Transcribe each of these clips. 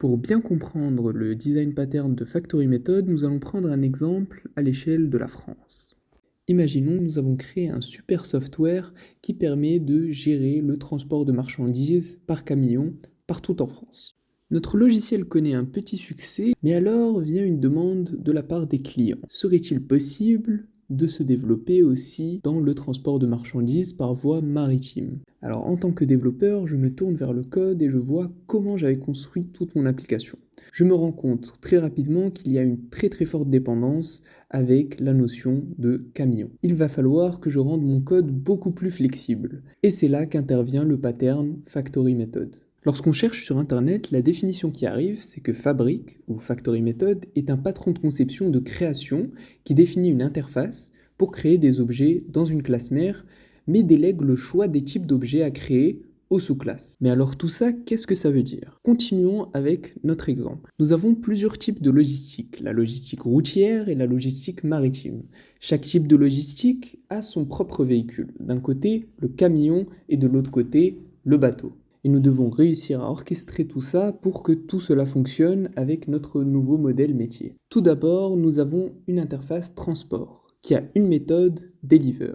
Pour bien comprendre le design pattern de Factory Method, nous allons prendre un exemple à l'échelle de la France. Imaginons, nous avons créé un super software qui permet de gérer le transport de marchandises par camion partout en France. Notre logiciel connaît un petit succès, mais alors vient une demande de la part des clients. Serait-il possible de se développer aussi dans le transport de marchandises par voie maritime? Alors en tant que développeur, je me tourne vers le code et je vois comment j'avais construit toute mon application. Je me rends compte très rapidement qu'il y a une très forte dépendance avec la notion de camion. Il va falloir que je rende mon code beaucoup plus flexible. Et c'est là qu'intervient le pattern Factory Method. Lorsqu'on cherche sur internet, la définition qui arrive, c'est que Fabric, ou Factory Method, est un patron de conception de création qui définit une interface pour créer des objets dans une classe mère, mais délègue le choix des types d'objets à créer aux sous-classes. Mais alors tout ça, qu'est-ce que ça veut dire? Continuons avec notre exemple. Nous avons plusieurs types de logistique, la logistique routière et la logistique maritime. Chaque type de logistique a son propre véhicule. D'un côté, le camion et de l'autre côté, le bateau. Et nous devons réussir à orchestrer tout ça pour que tout cela fonctionne avec notre nouveau modèle métier. Tout d'abord, nous avons une interface transport qui a une méthode deliver.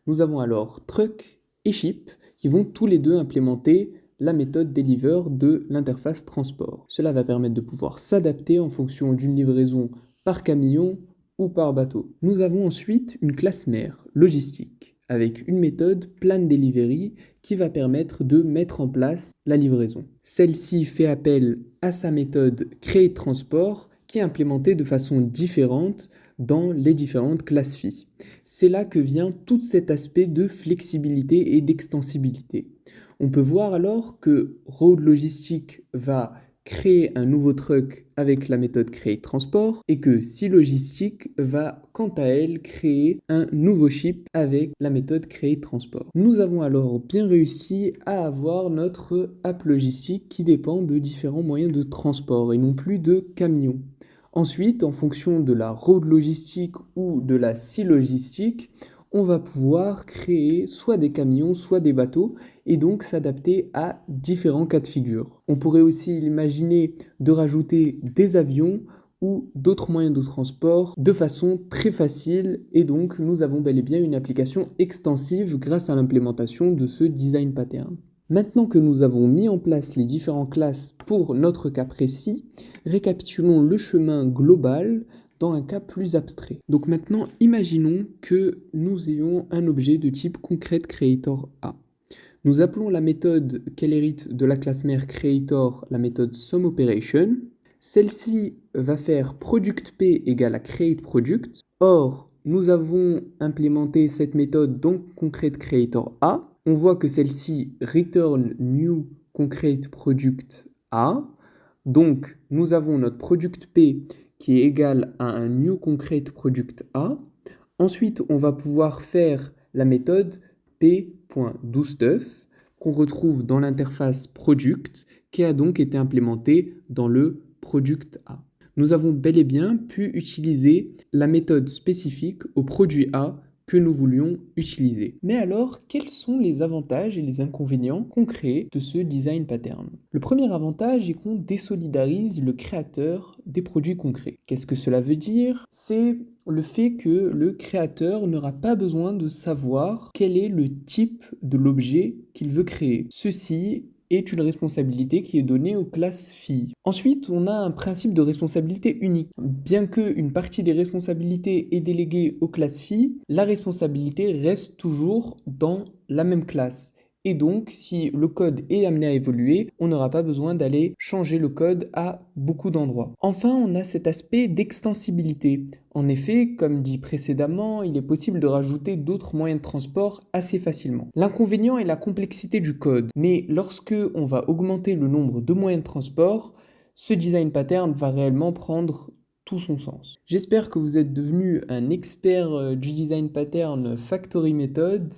Nous avons alors truck et ship qui vont tous les deux implémenter la méthode deliver de l'interface transport. Cela va permettre de pouvoir s'adapter en fonction d'une livraison par camion ou par bateau. Nous avons ensuite une classe mère, logistique, avec une méthode plan delivery qui va permettre de mettre en place la livraison. Celle-ci fait appel à sa méthode create transport qui est implémentée de façon différente dans les différentes classes phi. C'est là que vient tout cet aspect de flexibilité et d'extensibilité. On peut voir alors que Road Logistic va créer un nouveau truck avec la méthode create transport et que Sea Logistic va quant à elle créer un nouveau ship avec la méthode create transport. Nous avons alors bien réussi à avoir notre app logistique qui dépend de différents moyens de transport et non plus de camions. Ensuite, en fonction de la road logistique ou de la sea logistique, on va pouvoir créer soit des camions, soit des bateaux, et donc s'adapter à différents cas de figure. On pourrait aussi imaginer de rajouter des avions ou d'autres moyens de transport de façon très facile, et donc nous avons bel et bien une application extensive grâce à l'implémentation de ce design pattern. Maintenant que nous avons mis en place les différentes classes pour notre cas précis, récapitulons le chemin global dans un cas plus abstrait. Donc maintenant, imaginons que nous ayons un objet de type concrete_creator A. Nous appelons la méthode qu'elle hérite de la classe mère creator la méthode SumOperation. Celle-ci va faire productP égale à createProduct. Or, nous avons implémenté cette méthode dans concrete_creator A. On voit que celle-ci return new concrete_product A. Donc, nous avons notre product P qui est égal à un new concrete_product A. Ensuite, on va pouvoir faire la méthode p.dostuff qu'on retrouve dans l'interface product qui a donc été implémentée dans le product A. Nous avons bel et bien pu utiliser la méthode spécifique au produit A que nous voulions utiliser. Mais alors, quels sont les avantages et les inconvénients concrets de ce design pattern? Le premier avantage est qu'on désolidarise le créateur des produits concrets. Qu'est-ce que cela veut dire? C'est le fait que le créateur n'aura pas besoin de savoir quel est le type de l'objet qu'il veut créer. Ceci est une responsabilité qui est donnée aux classes filles. Ensuite, on a un principe de responsabilité unique. Bien qu'une partie des responsabilités est déléguée aux classes filles, la responsabilité reste toujours dans la même classe. Et donc, si le code est amené à évoluer, on n'aura pas besoin d'aller changer le code à beaucoup d'endroits. Enfin, on a cet aspect d'extensibilité. En effet, comme dit précédemment, il est possible de rajouter d'autres moyens de transport assez facilement. L'inconvénient est la complexité du code, mais lorsque on va augmenter le nombre de moyens de transport, ce design pattern va réellement prendre tout son sens. J'espère que vous êtes devenu un expert du design pattern Factory Method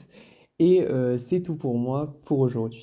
et c'est tout pour moi pour aujourd'hui.